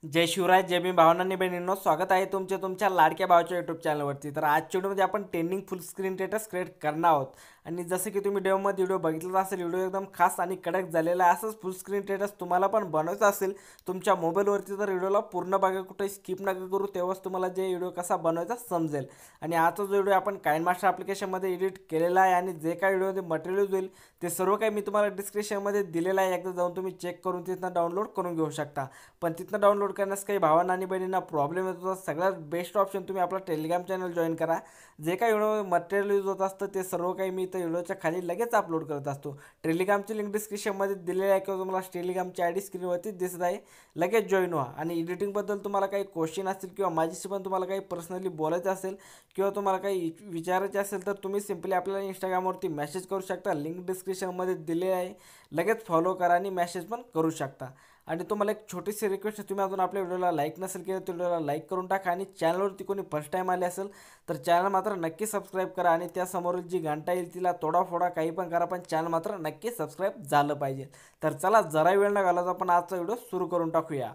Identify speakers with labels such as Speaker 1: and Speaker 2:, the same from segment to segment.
Speaker 1: जय शिवराय, जय भीम भावनांनी बहिणींनो, स्वागत आहे तुमच्या लाडक्या भावाच्या यूट्यूब चॅनलवरती। तर आजच्या व्हिडिओमध्ये आपण ट्रेंडिंग फुल स्क्रीन स्टेटस क्रिएट करणार आहोत। आणि जसं की तुम्ही डेमोमध्ये व्हिडिओ बघितला असेल, व्हिडिओ एकदम खास आणि कडक झालेला आहे। असंच फुल स्क्रीन स्टेटस तुम्हाला पण बनवायचं असेल तुमच्या मोबाईलवरती, तर व्हिडिओला पूर्ण बघा, कुठे स्किप नका करू, तेव्हाच तुम्हाला जे व्हिडिओ कसा बनवायचा समजेल। आणि आजचा जो व्हिडिओ आपण काइनमास्टर ॲप्लिकेशनमध्ये एडिट केलेला आहे आणि जे काही व्हिडिओमध्ये मटेरियल होईल ते सर्व काही मी तुम्हाला डिस्क्रिप्शनमध्ये दिलेलं आहे। एकदा जाऊन तुम्ही चेक करून तिथनं डाउनलोड करून घेऊ शकता। पण तिथनं डाउनलोड करण्यास काही भावांना आणि बहिणींना प्रॉब्लेम येत होता, सगळ्यात बेस्ट ऑप्शन तुम्ही आपला टेलिग्राम चॅनल जॉईन करा। जे काही व्हिडिओ मटेरियल यूज होत असतं ते सर्व काही मी इथं व्हिडिओच्या खाली लगेच अपलोड करत असतो। टेलिग्रामची लिंक डिस्क्रिप्शनमध्ये दिलेली आहे किंवा तुम्हाला टेलिग्रामची आय डी स्क्रीनवरती दिसत आहे, लगेच जॉईन व्हा। आणि एडिटिंगबद्दल तुम्हाला काही क्वेश्चन असतील किंवा माझ्याशी पण तुम्हाला काही पर्सनली बोलायचं असेल किंवा तुम्हाला काही विचारायचे असेल, तर तुम्ही सिम्पली आपल्याला इंस्टाग्रामवरती मेसेज करू शकता। लिंक डिस्क्रिप्शनमध्ये दिलेली आहे, लगेच फॉलो करा आणि मेसेज पण करू शकता। आणि तुम्हाला एक छोटीशी रिक्वेस्ट आहे, तुम्ही अजून आपल्या व्हिडिओला लाईक नसेल केलं तर व्हिडिओला लाईक करून टाका। आणि चॅनलवरती कोणी फर्स्ट टाईम आले असेल तर चॅनल मात्र नक्की सबस्क्राईब करा। आणि त्यासमोरील जी घंटा येईल तिला तोडाफोडा काही पण करा, पण चॅनल मात्र नक्की सबस्क्राईब झालं पाहिजे। तर चला, जरा वेळ न घालवता आपण आजचा व्हिडिओ सुरू करून टाकूया।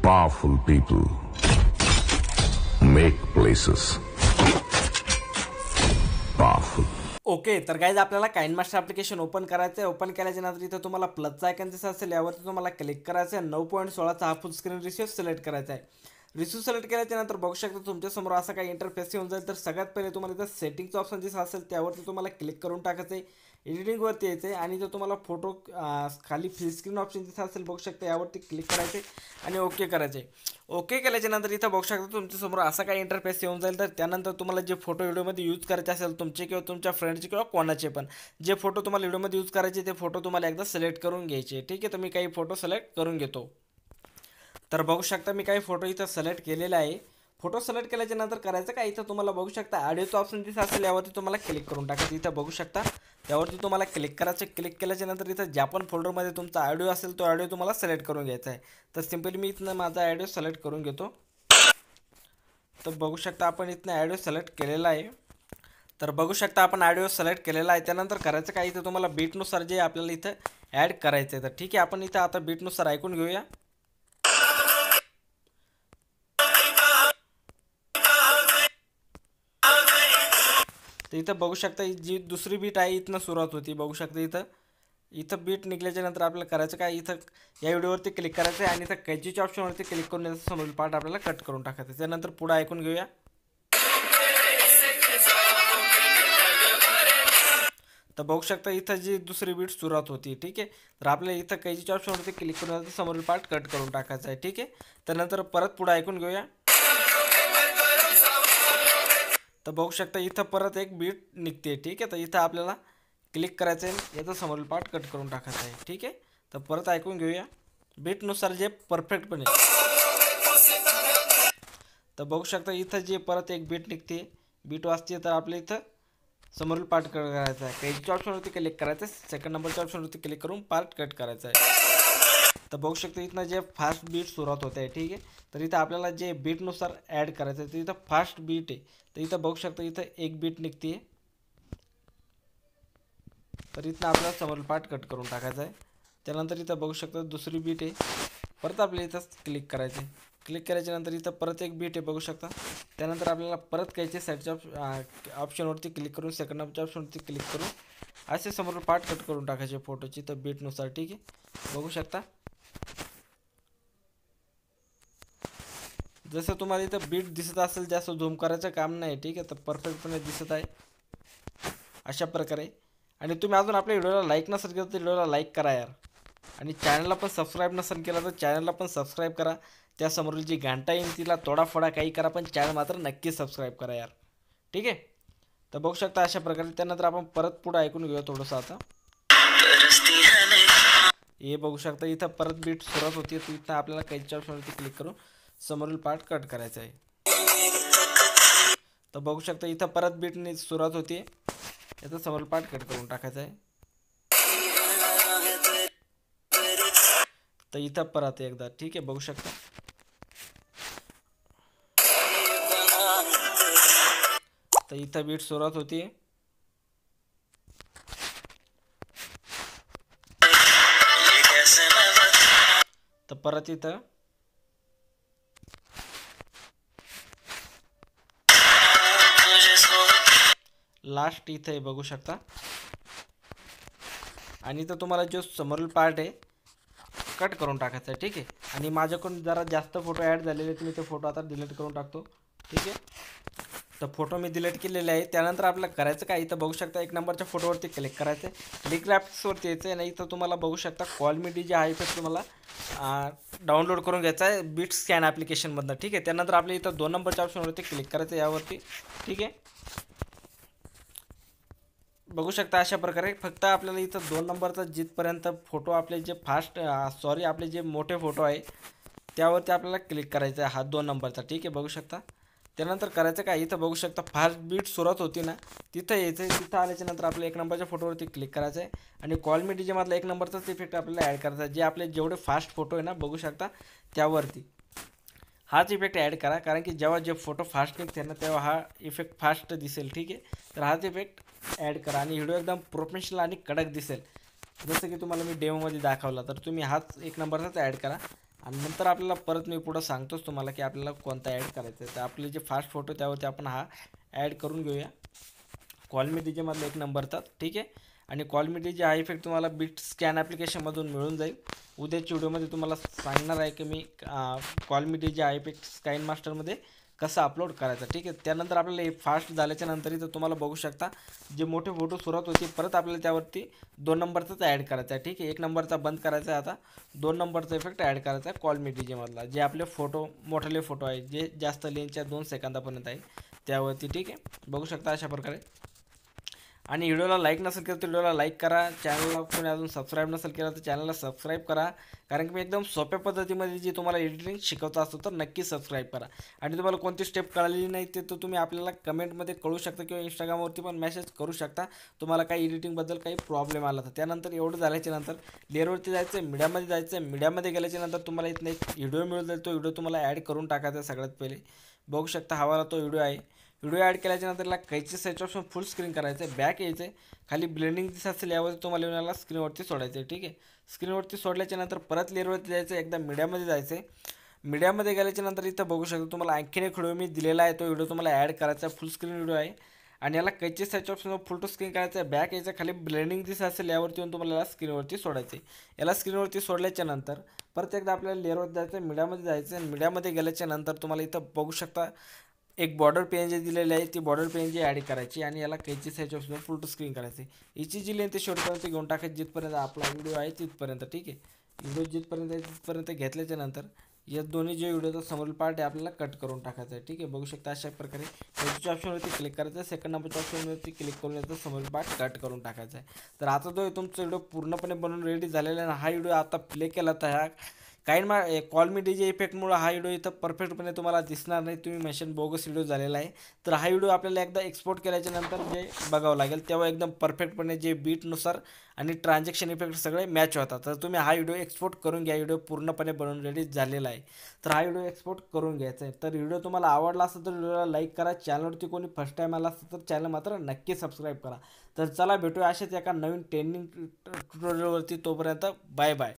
Speaker 2: Powerful people make places powerful.
Speaker 1: Okay, तर गाइज आपल्याला काइनमास्टर ॲप्लिकेशन ओपन करायचं आहे। ओपन केल्याच्या नंतर इथं तुम्हाला प्लसचा आयकॉन दिसत असेल, यावरती तुम्हाला क्लिक करायचं आहे। 9.16चा हा फुल स्क्रीन रेशो सिलेक्ट करायचा आहे। रेशो सिलेक्ट केल्याच्या नंतर बघू शकता तुमच्यासमोर असा काही इंटरफेस येऊन जाईल। तर सगळ्यात पहिले तुम्हाला इथं सेटिंगचं ऑप्शन दिसत असेल, त्यावरती तुम्हाला क्लिक करून टाकायचं आहे। एडिटिंगवरती यायचं आहे आणि जर तुम्हाला फोटो खाली फुल स्क्रीन ऑप्शन दिसत असेल, बघू शकता, यावरती क्लिक करायचं आहे आणि ओके करायचं आहे। ओके केल्याच्या नंतर इथं बघू शकता तुमच्यासमोर असा काही इंटरफेस येऊन जाईल। तर त्यानंतर तुम्हाला जे फोटो व्हिडिओमध्ये यूज करायचे असेल, तुमचे किंवा तुमच्या फ्रेंडचे किंवा कोणाचे पण जे फोटो तुम्हाला व्हिडिओमध्ये यूज करायचे, ते फोटो तुम्हाला एकदा सिलेक्ट करून घ्यायचे। ठीक आहे, तर मी काही फोटो सिलेक्ट करून घेतो। तर बघू शकता मी काही फोटो इथं सिलेक्ट केलेला आहे। फोटो सिलेक्ट केल्याच्या नंतर करायचं काय, इथं तुम्हाला बघू शकता ऑडिओचं ऑप्शन दिसत असेल, यावरती तुम्हाला क्लिक करून टाकायचं। इथं बघू शकता त्यावरती तुम्हाला क्लिक करायचं। क्लिक केल्याच्या नंतर इथं ज्या पण फोल्डरमध्ये तुमचा ऑडिओ असेल तो ऑडिओ तुम्हाला सिलेक्ट करून घ्यायचा आहे। तर सिम्पली मी इथनं माझा ऑडिओ सिलेक्ट करून घेतो। तर बघू शकता आपण इथनं ऑडिओ सिलेक्ट केलेला आहे। तर बघू शकता आपण ऑडिओ सिलेक्ट केलेला आहे। त्यानंतर करायचं काय, इथं तुम्हाला बीटनुसार जे आपल्याला इथं ॲड करायचं आहे। तर ठीक आहे, आपण इथं आता बीटनुसार ऐकून घेऊया। तर इथं बघू शकता जी दुसरी बीट आहे इथनं सुरुवात होती। बघू शकता इथं बीट निघल्याच्या नंतर आपल्याला करायचं काय, इथं या व्हिडिओवरती क्लिक करायचं आहे आणि इथं कॅचीच्या ऑप्शनवरती क्लिक करून याचा समोरील पार्ट आपल्याला कट करून टाकायचं। त्यानंतर पुढे ऐकून घेऊया। तर बघू शकता इथं जी दुसरी बीट सुरुवात होती। ठीक आहे, तर आपल्याला इथं कॅचीच्या ऑप्शनवरती क्लिक करून याचा समोरील पार्ट कट करून टाकायचा आहे। ठीक आहे, त्यानंतर परत पुढे ऐकून घेऊया। तर बघू शकता इथं परत एक बीट निघते। ठीक आहे, तर इथं आपल्याला क्लिक करायचं आहे, याचा समोरील पार्ट कट करून टाकायचा आहे। ठीक आहे, तर परत ऐकून घेऊया बीटनुसार जे परफेक्टपणे। तर बघू शकता इथं जे परत एक बीट निघते, बीट वाजते, तर आपल्या इथं समोरील पार्ट कट करायचा आहे। पेजच्या ऑप्शनवरती क्लिक करायचं आहे, सेकंड नंबरच्या ऑप्शनवरती क्लिक करून पार्ट कट करायचा आहे। तर बघू शकता इथनं जे फास्ट बीट सुरुवात होते आहे। ठीक आहे, तर इथं आपल्याला जे बीटनुसार ॲड करायचं आहे, तर इथं फास्ट बीट आहे। तर इथं बघू शकता इथं एक बीट निघते, तर इथनं आपल्याला समोरील पार्ट कट करून टाकायचा आहे। त्यानंतर इथं बघू शकता दुसरी बीट आहे, परत आपल्याला इथं क्लिक करायचं आहे। क्लिक केल्याच्या नंतर इथं परत एक बीट आहे, बघू शकता। त्यानंतर आपल्याला परत कायच्या साईडच्या ऑप्शनवरती क्लिक करून सेकंड नंबरच्या ऑप्शनवरती क्लिक करून असे समोर पार्ट कट करून टाकायचे फोटोची, तर बीटनुसार। ठीक आहे, बघू शकता जसं तुम्हाला इथं बीट दिसत असेल, जास्त झूम करायचं काम नाही। ठीक आहे, तर परफेक्टपणे दिसत आहे अशा प्रकारे। आणि तुम्ही अजून आपल्या व्हिडिओला लाईक नसेल केलं तर व्हिडिओला लाईक करा यार। आणि चॅनलला पण सबस्क्राईब नसेल केलं तर चॅनलला पण सबस्क्राईब करा। त्यासमोरील जी घंटा येईल तिला तोडाफोडा काही करा, पण चॅनल मात्र नक्की सबस्क्राईब करा यार। ठीक आहे, तर बघू शकता अशा प्रकारे। त्यानंतर आपण परत पुढे ऐकून घेऊया थोडंसं आता। हे बघू शकता इथं परत बीट सुरुवात होती, तर इथं आपल्याला काहीच्या ऑप्शनवरती क्लिक करून समोरील पार्ट कट करायचा आहे। तर बघू शकता इथं परत बीटने सुरुवात होती, याचा समोरील पार्ट कट करून टाकायचा आहे। तर इथं परत एकदा। ठीक आहे, बघू शकता तर इथं बीट सुरुवात होती, तर परत इथं लास्ट इथं बघू शकता आणि इथं तुम्हाला जो समोरील पार्ट आहे कट करून टाकायचा आहे, ठीक आहे. आणि माझ्याकडून जरा जास्त फोटो ॲड झालेले आहेत, मी ते फोटो आता डिलीट करून टाकतो, ठीक आहे. तर फोटो मी डिलीट केलेले आहे. त्यानंतर आपल्याला करायचं काय, इथं बघू शकता एक नंबरच्या फोटोवरती क्लिक करायचं आहे, क्लिक ग्राफिक्सवरती यायचं आहे. नाही इथं तुम्हाला बघू शकता कॉल मी डी जे आहे तर तुम्हाला डाउनलोड करून घ्यायचा आहे बीट स्कॅन ॲप्लिकेशनमधनं, ठीक आहे. त्यानंतर आपल्या इथं 2 नंबरच्या ऑप्शनवरती क्लिक करायचं यावरती, ठीक आहे. बघू शकता अशा प्रकारे फक्त आपल्याला इथं 2 नंबरचा जिथपर्यंत फोटो आपले जे आपले जे मोठे फोटो आहे त्यावरती आपल्याला क्लिक करायचं आहे हा 2 नंबरचा, ठीक आहे. बघू शकता त्यानंतर करायचं काय, इथं बघू शकता फास्ट बीट सुरुवात होती ना तिथं यायचं आहे. तिथं आल्याच्या नंतर आपल्या 1 नंबरच्या फोटोवरती क्लिक करायचं आहे आणि कॉल मी डीजे मधला 1 नंबरचाच इफेक्ट आपल्याला ॲड करायचा आहे. जे आपले जेवढे फास्ट फोटो आहे ना बघू शकता त्यावरती हाच इफेक्ट ॲड करा, कारण की जेव्हा जे फोटो फास्ट निघते ना तेव्हा हा इफेक्ट फास्ट दिसेल, ठीक आहे. तर हाच इफेक्ट ॲड करा आणि व्हिडिओ एकदम प्रोफेशनल आणि कडक दिसेल, जसं की तुम्हाला मी डेमोमध्ये दाखवला. तर तुम्ही हाच 1 नंबरचाच ॲड करा आणि नंतर आपल्याला परत मी पुढं सांगतोच तुम्हाला की आपल्याला कोणता ॲड करायचा आहे. तर आपले जे फास्ट फोटो त्यावरती आपण हा ॲड करून घेऊया कॉल मी डीजेमधला 1 नंबरचा, ठीक आहे. आणि कॉल मी डीजे हा इफेक्ट तुम्हाला बीट स्कॅन ॲप्लिकेशनमधून मिळून जाईल. उद्याच्या व्हिडिओमध्ये तुम्हाला सांगणार आहे की मी कॉल मी डीजे हा इफेक्ट स्काइन मास्टरमध्ये कसं अपलोड करायचं, ठीक आहे. त्यानंतर आपल्याला हे फास्ट झाल्याच्या नंतर इथं तुम्हाला बघू शकता जे मोठे फोटो सुरुवात होती परत आपल्याला त्यावरती 2 नंबरचाच ॲड करायचा आहे, ठीक आहे. 1 नंबरचा बंद करायचा आहे, आता 2 नंबरचा इफेक्ट ॲड करायचा आहे कॉल मी डीजेमधला. जे आपले फोटो मोठे फोटो आहे जे जास्त लेनच्या 2 सेकंदापर्यंत आहे त्यावरती, ठीक आहे. बघू शकता अशा प्रकारे. आणि व्हिडिओला लाईक नसेल केलं तर व्हिडिओला लाईक करा, चॅनलला कोणी अजून सबस्क्राईब नसेल केलं तर चॅनलला सबस्क्राईब करा, कारण की मी एकदम सोप्या पद्धतीमध्ये जे तुम्हाला एडिटिंग शिकवत असतो तर नक्की सबस्क्राईब करा. आणि तुम्हाला कोणती स्टेप कळालेली नाही ते तर तुम्ही आपल्याला कमेंटमध्ये कळू शकता किंवा इंस्टाग्रामवरती पण मेसेज करू शकता तुम्हाला काही एडिटिंगबद्दल काही प्रॉब्लेम आला तर. त्यानंतर एवढं झाल्याच्या नंतर लेअरवरती जायचं आहे, मीडियामध्ये जायचं आहे. मीडियामध्ये गेल्याच्या नंतर तुम्हाला इथं एक व्हिडिओ मिळून जाईल, तो व्हिडिओ तुम्हाला ॲड करून टाकायचा सगळ्यात पहिले. बघू शकता हवाला तो व्हिडिओ आहे. व्हिडिओ ॲड केल्याच्या नंतर कैची साईज ऑप्शन फुल स्क्रीन करायचं आहे, बॅक यायचं आहे, खाली ब्लेंडिंग दिसत असेल यावर तुम्हाला येऊन याला स्क्रीनवरती सोडायचं आहे, ठीक आहे. स्क्रीनवरती सोडल्याच्या नंतर परत लेअरवरती जायचं आहे, एकदा मीडियामध्ये जायचं आहे. मीडियामध्ये गेल्याच्या नंतर इथं बघू शकता तुम्हाला आणखीन एक व्हिडिओ मी दिलेला आहे, तो व्हिडिओ तुम्हाला ॲड करायचा आहे, फुल स्क्रीन व्हिडिओ आहे. आणि याला कैची size option full to screen करायचं आहे, बॅक यायचं, खाली ब्लेंडिंग दिसत असेल यावरती येऊन तुम्हाला याला स्क्रीनवरती सोडायचं आहे. याला स्क्रीनवरती सोडल्याच्या नंतर परत एकदा आपल्याला लेअरवरती जायचं आहे, मीडियामध्ये जायचं आहे. मीडियामध्ये गेल्याच्या नंतर तुम्हाला इथं बघू शकता एक बॉर्डर पीएनजी दिलेली आहे, ती बॉर्डर पीएनजी ॲड करायची आणि याला कैची size option full to screen करायची. याची जी लेंथ शेवटपर्यंत घेऊन टाकायची जिथपर्यंत आपला व्हिडिओ आहे तिथपर्यंत, ठीक आहे. व्हिडिओ जिथपर्यंत आहे तिथपर्यंत घेतल्याच्या नंतर या दोन्ही जे व्हिडिओचा समोरील पार्ट आहे आपल्याला कट करून टाकायचा आहे, ठीक आहे. बघू शकता अशा प्रकारे कैचीच्या ऑप्शनवरती क्लिक करायचं आहे, सेकंड नंबरच्या ऑप्शनवरती क्लिक करून याचा समोरील पार्ट कट करून टाकायचा आहे. तर आता जो तुमचा व्हिडिओ पूर्णपणे बनवून रेडी झालेला आहे. हा व्हिडिओ आता प्ले केला तर ह्या कॉल मी डीजे इफेक्टमुळे हा व्हिडिओ इथं परफेक्टपणे तुम्हाला दिसणार नाही, तुम्ही मेन्शन बोगस व्हिडिओ झालेला आहे. तर हा व्हिडिओ आपल्याला एकदा एक्सपोर्ट केल्याच्या नंतर जे बघावं लागेल तेव्हा एकदम परफेक्टपणे जे बीटनुसार आणि ट्रान्झॅक्शन इफेक्ट सगळे मॅच होतात. तर तुम्ही हा व्हिडिओ एक्सपोर्ट करून घ्या, व्हिडिओ पूर्णपणे बनवून रेडी झालेला आहे. तर हा व्हिडिओ एक्सपोर्ट करून घ्यायचा आहे. तर व्हिडिओ तुम्हाला आवडला असेल तर व्हिडिओला लाईक करा, चॅनलवरती कोणी फर्स्ट टाईम आला असेल तर चॅनल मात्र नक्की सबस्क्राईब करा. तर चला भेटूया अशाच एका नवीन ट्रेनिंग ट्युटोरियलवरती, तोपर्यंत बाय बाय.